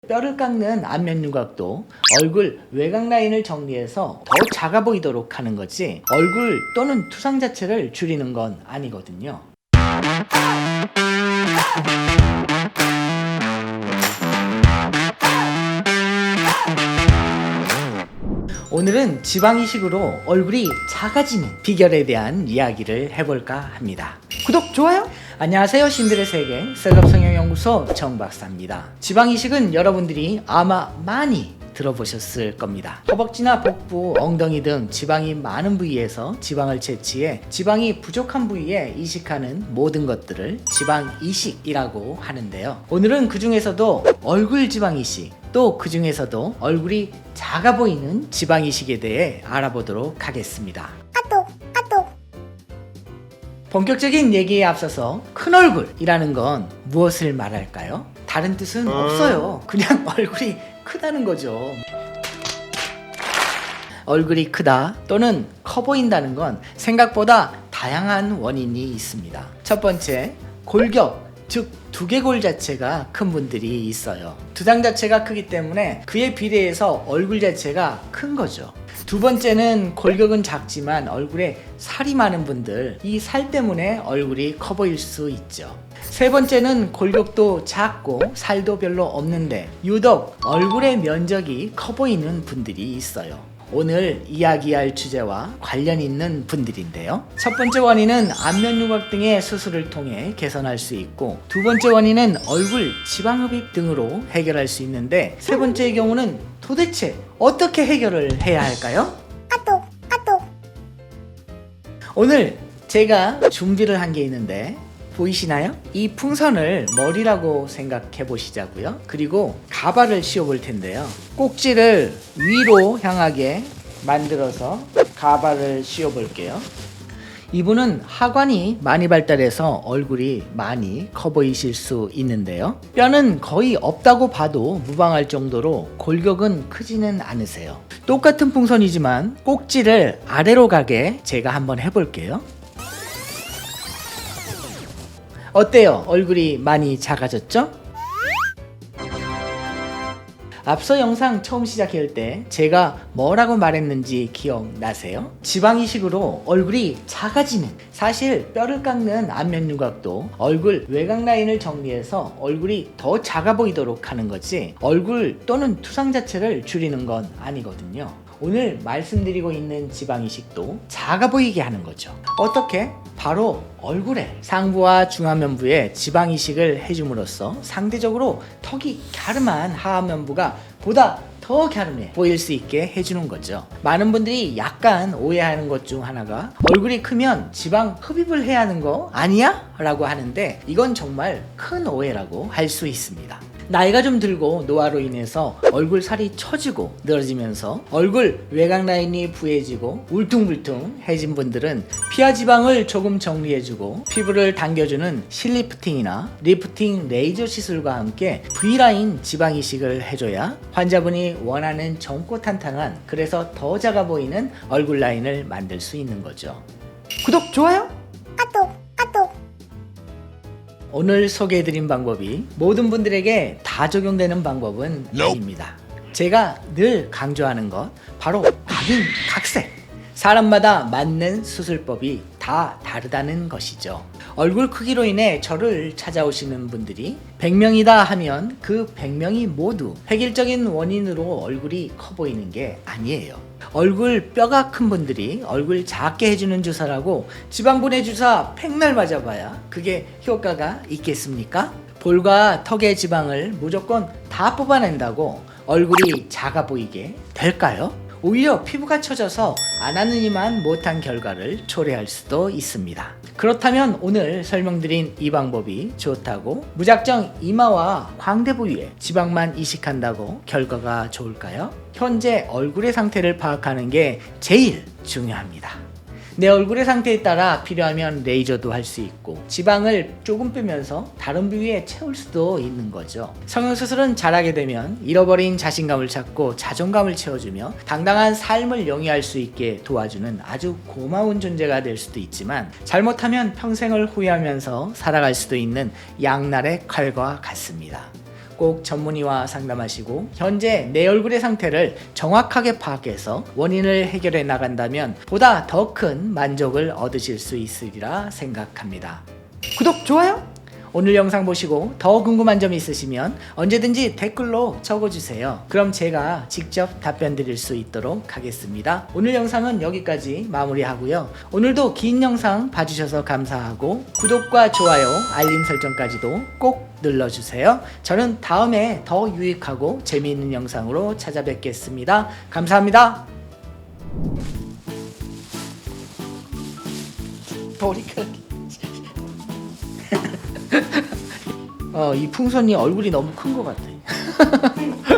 뼈를 깎는 안면 윤곽도 얼굴 외곽 라인을 정리해서 더 작아 보이도록 하는 거지 얼굴 또는 투상 자체를 줄이는 건 아니거든요. 오늘은 지방 이식으로 얼굴이 작아지는 비결에 대한 이야기를 해볼까 합니다. 구독, 좋아요! 안녕하세요. 신들의 세계 셀럽 성형연구소 정박사입니다. 지방 이식은 여러분들이 아마 많이 들어보셨을 겁니다. 허벅지나 복부, 엉덩이 등 지방이 많은 부위에서 지방을 채취해 지방이 부족한 부위에 이식하는 모든 것들을 지방 이식이라고 하는데요. 오늘은 그 중에서도 얼굴 지방 이식, 또 그 중에서도 얼굴이 작아 보이는 지방 이식에 대해 알아보도록 하겠습니다. 본격적인 얘기에 앞서서 큰 얼굴이라는 건 무엇을 말할까요? 다른 뜻은 없어요. 그냥 얼굴이 크다는 거죠. 얼굴이 크다 또는 커 보인다는 건 생각보다 다양한 원인이 있습니다. 첫 번째, 골격, 즉 두개골 자체가 큰 분들이 있어요. 두상 자체가 크기 때문에 그에 비례해서 얼굴 자체가 큰 거죠. 두 번째는 골격은 작지만 얼굴에 살이 많은 분들, 이 살 때문에 얼굴이 커 보일 수 있죠. 세 번째는 골격도 작고 살도 별로 없는데 유독 얼굴의 면적이 커 보이는 분들이 있어요. 오늘 이야기할 주제와 관련 있는 분들인데요. 첫 번째 원인은 안면 윤곽 등의 수술을 통해 개선할 수 있고, 두 번째 원인은 얼굴 지방 흡입 등으로 해결할 수 있는데, 세 번째의 경우는 도대체 어떻게 해결을 해야 할까요? 오늘 제가 준비를 한 게 있는데 보이시나요? 이 풍선을 머리라고 생각해 보시자고요. 그리고 가발을 씌워 볼 텐데요. 꼭지를 위로 향하게 만들어서 가발을 씌워 볼게요. 이분은 하관이 많이 발달해서 얼굴이 많이 커 보이실 수 있는데요. 뼈는 거의 없다고 봐도 무방할 정도로 골격은 크지는 않으세요. 똑같은 풍선이지만 꼭지를 아래로 가게 제가 한번 해볼게요. 어때요? 얼굴이 많이 작아졌죠? 앞서 영상 처음 시작할 때 제가 뭐라고 말했는지 기억나세요? 지방 이식으로 얼굴이 작아지는, 사실 뼈를 깎는 안면 윤곽도 얼굴 외곽 라인을 정리해서 얼굴이 더 작아 보이도록 하는 거지 얼굴 또는 투상 자체를 줄이는 건 아니거든요. 오늘 말씀드리고 있는 지방 이식도 작아 보이게 하는 거죠. 어떻게? 바로 얼굴에 상부와 중하면부에 지방 이식을 해줌으로써 상대적으로 턱이 갸름한 하안면부가 보다 더 갸름해 보일 수 있게 해주는 거죠. 많은 분들이 약간 오해하는 것 중 하나가 얼굴이 크면 지방 흡입을 해야 하는 거 아니야? 라고 하는데 이건 정말 큰 오해라고 할 수 있습니다. 나이가 좀 들고 노화로 인해서 얼굴 살이 처지고 늘어지면서 얼굴 외곽 라인이 부해지고 울퉁불퉁해진 분들은 피하 지방을 조금 정리해주고 피부를 당겨주는 실리프팅이나 리프팅 레이저 시술과 함께 V라인 지방 이식을 해줘야 환자분이 원하는 젊고 탄탄한, 그래서 더 작아 보이는 얼굴 라인을 만들 수 있는 거죠. 구독, 좋아요! 오늘 소개해드린 방법이 모든 분들에게 다 적용되는 방법은 아닙니다. 제가 늘 강조하는 것, 바로 각인, 각색. 사람마다 맞는 수술법이 다 다르다는 것이죠. 얼굴 크기로 인해 저를 찾아오시는 분들이 100명이다 하면 그 100명이 모두 획일적인 원인으로 얼굴이 커 보이는 게 아니에요. 얼굴 뼈가 큰 분들이 얼굴 작게 해주는 주사라고 지방분해 주사 백날 맞아봐야 그게 효과가 있겠습니까? 볼과 턱의 지방을 무조건 다 뽑아낸다고 얼굴이 작아 보이게 될까요? 오히려 피부가 처져서 안 하느니만 못한 결과를 초래할 수도 있습니다. 그렇다면 오늘 설명드린 이 방법이 좋다고 무작정 이마와 광대 부위에 지방만 이식한다고 결과가 좋을까요? 현재 얼굴의 상태를 파악하는 게 제일 중요합니다. 내 얼굴의 상태에 따라 필요하면 레이저도 할 수 있고 지방을 조금 빼면서 다른 부위에 채울 수도 있는 거죠. 성형수술은 잘하게 되면 잃어버린 자신감을 찾고 자존감을 채워주며 당당한 삶을 영위할 수 있게 도와주는 아주 고마운 존재가 될 수도 있지만, 잘못하면 평생을 후회하면서 살아갈 수도 있는 양날의 칼과 같습니다. 꼭 전문의와 상담하시고 현재 내 얼굴의 상태를 정확하게 파악해서 원인을 해결해 나간다면 보다 더 큰 만족을 얻으실 수 있으리라 생각합니다. 구독, 좋아요! 오늘 영상 보시고 더 궁금한 점이 있으시면 언제든지 댓글로 적어주세요. 그럼 제가 직접 답변 드릴 수 있도록 하겠습니다. 오늘 영상은 여기까지 마무리하고요. 오늘도 긴 영상 봐주셔서 감사하고 구독과 좋아요, 알림 설정까지도 꼭 눌러주세요. 저는 다음에 더 유익하고 재미있는 영상으로 찾아뵙겠습니다. 감사합니다. 머리카락이 이 풍선이 얼굴이 너무 큰 것 같아.